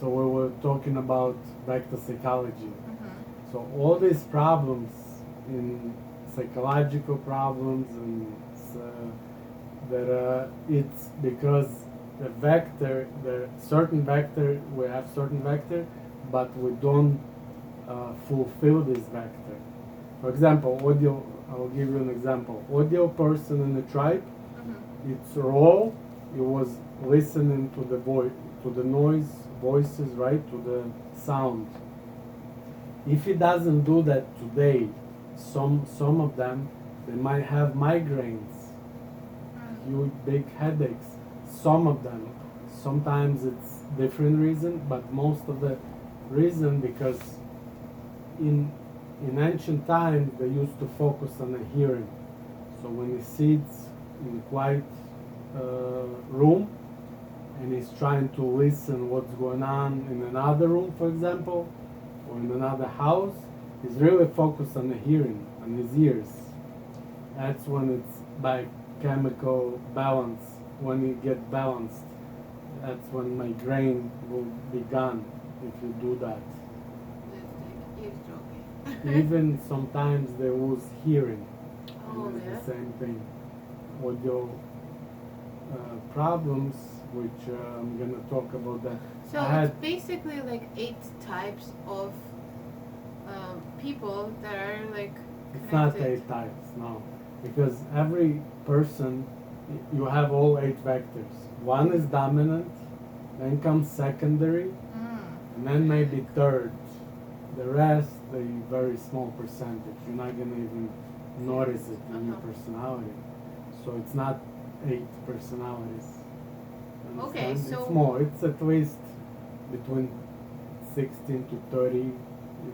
So we were talking about vector psychology. So all these problems in psychological problems and that it's because the certain vector, we have certain vector, but we don't fulfill this vector. For example, audio. I'll give you an example. Audio person in the tribe, its role, it was listening to the to the voices, right, to the sound. If he doesn't do that today, some of them, they might have migraines, huge big headaches. Some of them, sometimes it's different reason, but most of the reason because in ancient times they used to focus on the hearing. So when he sits in a quiet room and he's trying to listen what's going on in another room, for example, or in another house, he's really focused on the hearing, on his ears. That's when it's by chemical balance. When you get balanced, that's when migraine will be gone if you do that. Even sometimes they lose hearing. And it's the same thing. Audio problems, which I'm going to talk about that. So it's basically like 8 types of people that are like connected. It's not 8 types, no. Because every person, you have all 8 vectors. One is dominant, then comes secondary, and then maybe third. The rest, a very small percentage. You're not going to even notice it in your personality. So it's not 8 personalities. Okay, so it's more. It's at least between 16 to 30, you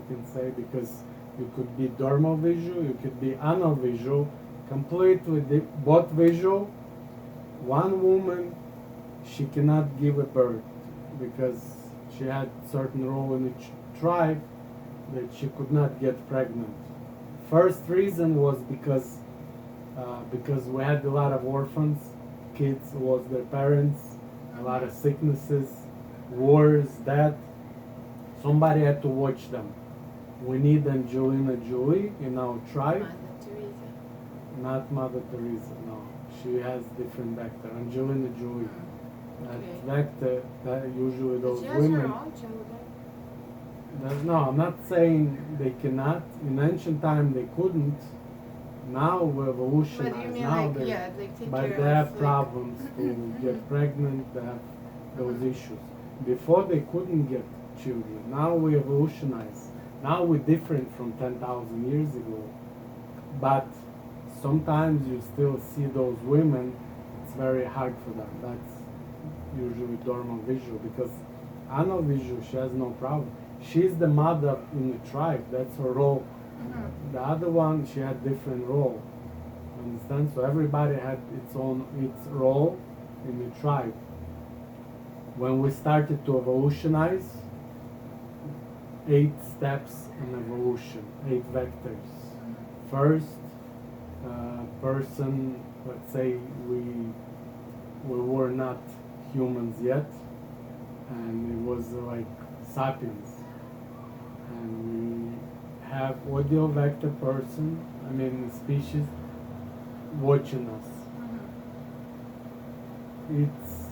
can say, because you could be dermal visual, you could be anal visual, completely both visual. One woman, she cannot give a birth because she had certain role in the tribe that she could not get pregnant. First reason was because we had a lot of orphans, kids lost their parents, a lot of sicknesses, wars, death. Somebody had to watch them. We need Angelina Jolie in our tribe. Mother Teresa. Not Mother Teresa, no. She has different vector. Angelina Jolie. That vector, that usually those she has women. her own children. No, I'm not saying they cannot. In ancient time they couldn't. Now we evolutionized. But you mean now take but care they have of problems to get pregnant. They have those issues. Before they couldn't get children. Now we evolutionize. Now we're different from 10,000 years ago. But sometimes you still see those women. It's very hard for them. That's usually dormant visual because anal visual, she has no problem. She's the mother in the tribe. That's her role. The other one, she had different role. Understand? So everybody had its role in the tribe. When we started to evolutionize, 8 steps in evolution, 8 vectors. First, person, let's say we were not humans yet, and it was like sapiens, and we have audial vector person, species, watching us. It's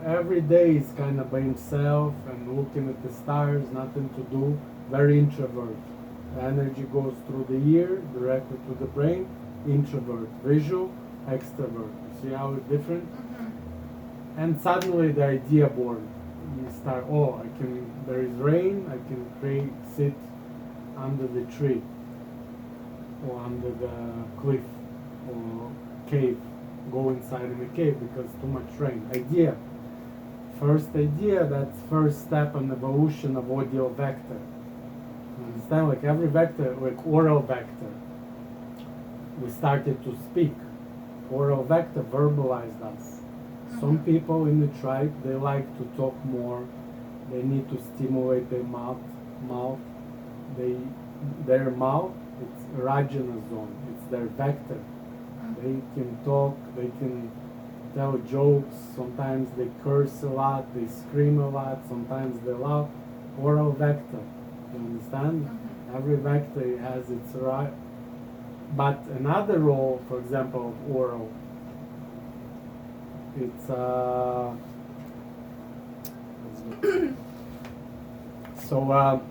every day is kind of by himself and looking at the stars, nothing to do, very introvert. The energy goes through the ear, directly to the brain, introvert, visual, extrovert. See how it's different? And suddenly the idea born. You start, there is rain, I can sit under the tree, or under the cliff, or cave, go inside in the cave because too much rain. Idea. First idea, that's first step in evolution of audio vector. Understand? Like every vector, like oral vector, we started to speak. Oral vector verbalized us. Some people in the tribe, they like to talk more. They need to stimulate their mouth. Their mouth, it's erogenous zone. It's their vector. They can talk. They can tell jokes, sometimes they curse a lot, they scream a lot, sometimes they laugh. Oral vector, you understand? Every vector has its right. But another role, for example, of oral, it's so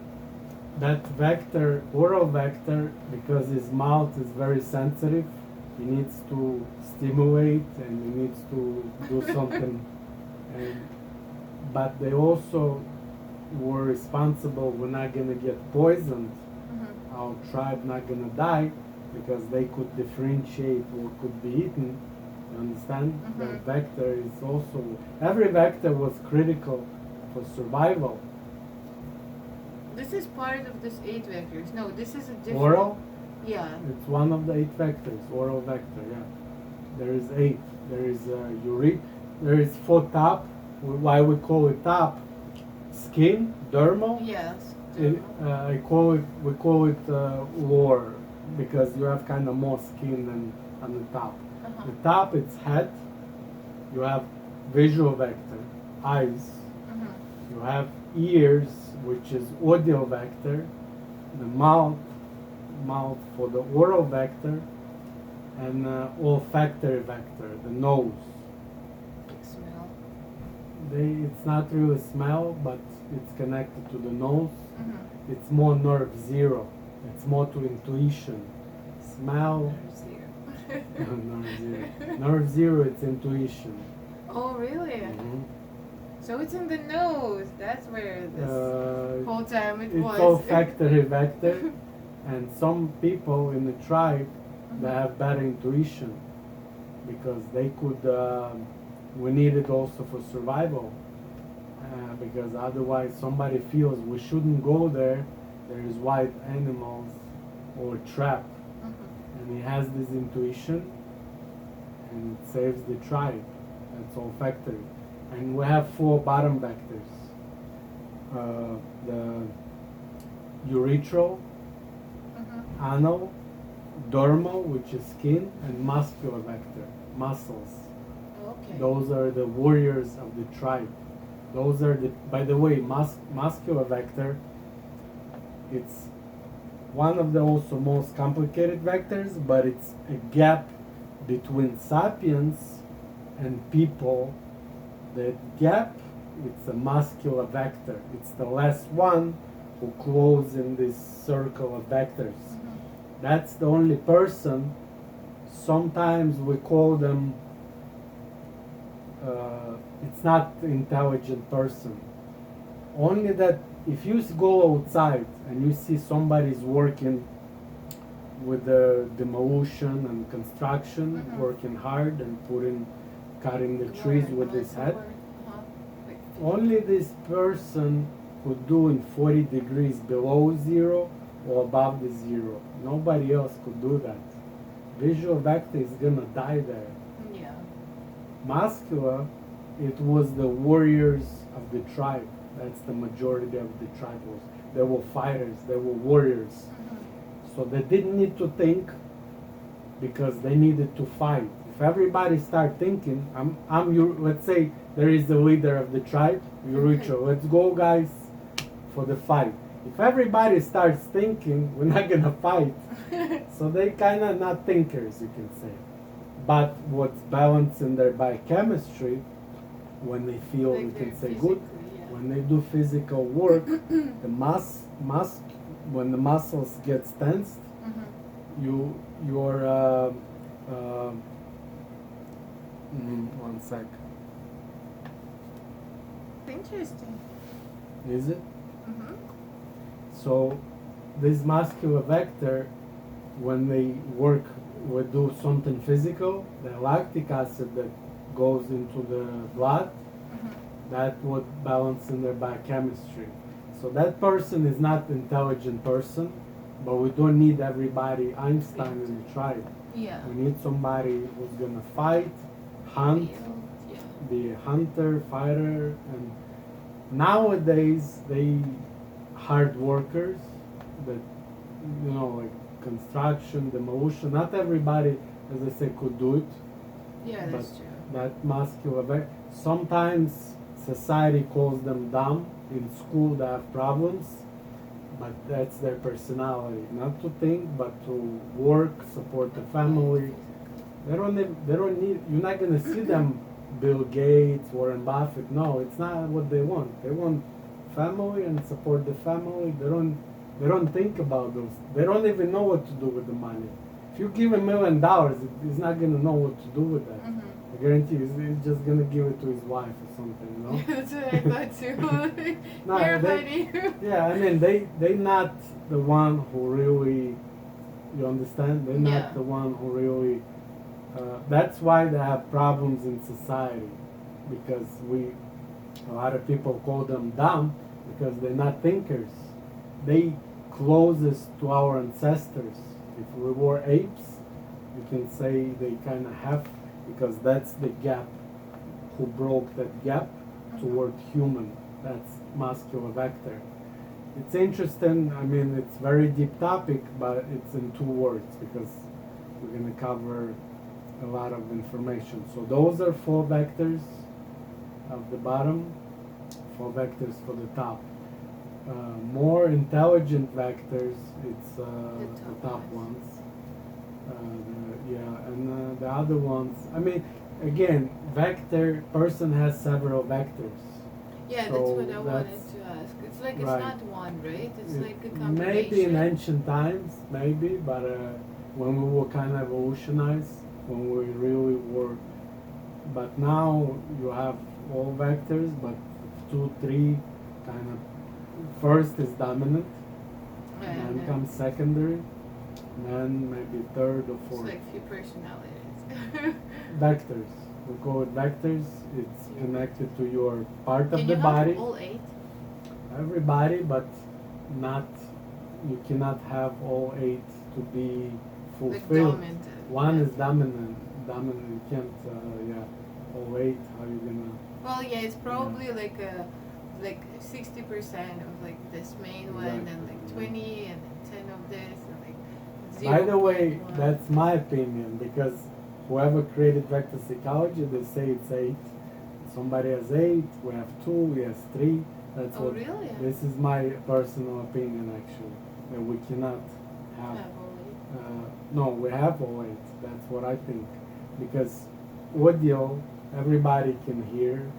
that vector, oral vector, because his mouth is very sensitive, he needs to stimulate and he needs to do something. And but they also were responsible. We're not gonna get poisoned. Our tribe not gonna die because they could differentiate what could be eaten. You understand? The vector is also, every vector was critical for survival. This is part of this 8 vectors. No, this is a different. Oral, Yeah. it's one of the 8 vectors. Oral vector, yeah. There is 8. There is there is 4 top. Why we call it top? Skin, dermal. Yes. We call it lower because you have kind of more skin than on the top. The top, it's head. You have visual vector, eyes. You have ears, which is audial vector. The mouth for the oral vector, and olfactory vector, the nose. Smell. It's not really smell, but it's connected to the nose. It's more nerve zero. It's more to intuition. Smell. Nerve zero. Nerve zero, it's intuition. Oh, really? So it's in the nose. That's where this whole time it was. It's olfactory vector, and some people in the tribe they have better intuition because they could. We need it also for survival. Because otherwise somebody feels we shouldn't go there. There is wild animals or trap, and he has this intuition, and it saves the tribe. That's olfactory, and we have 4 bottom vectors. The urethral, anal, dermal, which is skin, and muscular vector, muscles. Okay. Those are the warriors of the tribe. Those are the, by the way, muscular vector, it's one of the also most complicated vectors, but it's a gap between sapiens and people. That gap, it's a muscular vector. It's the last one who closes in this circle of vectors. That's the only person. Sometimes we call them it's not intelligent person. Only that if you go outside and you see somebody's working with the demolition and construction, working hard and cutting the trees with his head, only this person could do in 40 degrees below zero or above the zero. Nobody else could do that. Visual vector is gonna die there. Muscular, it was the warriors of the tribe. That's the majority of the tribe was. They were fighters, they were warriors. So they didn't need to think because they needed to fight. If everybody start thinking, let's say there is the leader of the tribe, Euricho, let's go guys for the fight. If everybody starts thinking, we're not gonna fight. So they kinda not thinkers, you can say. But what's balanced in their biochemistry, when they feel, Like you can say, physically, good, yeah. when they do physical work, the when the muscles get tensed, one sec. Interesting. Is it? So this muscular vector, when they work or do something physical, the lactic acid that goes into the blood, that would balance in their biochemistry. So that person is not intelligent person, but we don't need everybody Einstein in the tribe. Yeah. We need somebody who's gonna fight, hunt, Yeah. be a hunter, fighter, and nowadays they hard workers that like construction, demolition. Not everybody, as I say, could do it. Yeah, that's true. that muscular vector. Sometimes society calls them dumb. In school they have problems, but that's their personality. Not to think, but to work, support the family. They don't need. You're not gonna see them, Bill Gates, Warren Buffett. No, it's not what they want. They want family and support the family. They don't think about those. They don't even know what to do with the money. If you give $1 million, he's not gonna know what to do with that. Mm-hmm. I guarantee you, he's just gonna give it to his wife or something, you know? That's what I thought too. No, Your money. Yeah, I mean, they not the one who really, you understand? They're Yeah. not the one who really, that's why they have problems in society. Because a lot of people call them dumb because they're not thinkers. They closest to our ancestors. If we were apes, you can say they kind of have, because that's the gap. Who broke that gap toward human? That's muscular vector. It's interesting. I mean, it's very deep topic, but it's in 2 words because we're going to cover a lot of information. So those are 4 vectors of the bottom, 4 vectors for the top. More intelligent vectors, it's the top ones. And the other ones, I mean, again, person has several vectors. Yeah, So that's what I wanted to ask. It's like it's right. not one, right? It's like a combination. Maybe in ancient times, maybe, but when we were kind of evolutionized, when we really were, but now you have all vectors, but 2, 3 kind of. First is dominant, and then comes secondary, and then maybe third or fourth. It's like few personalities. Vectors. We call it vectors. It's connected to your part of Can the you body. have all 8? Everybody, but not. You cannot have all 8 to be fulfilled. Like One is dominant. Dominant. You can't. All 8. How you gonna? Well, yeah, it's probably like 60% of like this main one, Right. and like 20, and then 10 of this, and like 0. By the way, 0.1. that's my opinion, because whoever created vector psychology, they say it's 8. Somebody has 8, we have 2, we have 3. That's Oh, what. really? This is my personal opinion, actually. That we cannot have. Have all 8. No, we have all 8. That's what I think, because audio, everybody can hear.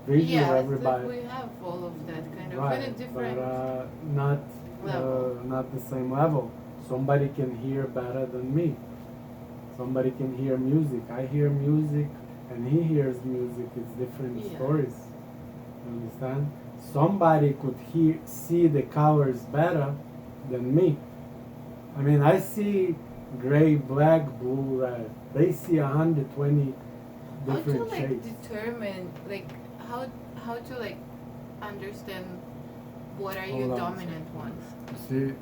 Visual, Yeah, everybody. we have all of that kind of Right, in a different but not level. not the same level. Somebody can hear better than me. Somebody can hear music. I hear music, and he hears music. It's different Yeah. stories. Understand? Somebody could see the colors better than me. I mean, I see gray, black, blue, red. They see 120 How to different like shades. determine like how to like understand what are your Hold on. dominant ones? See,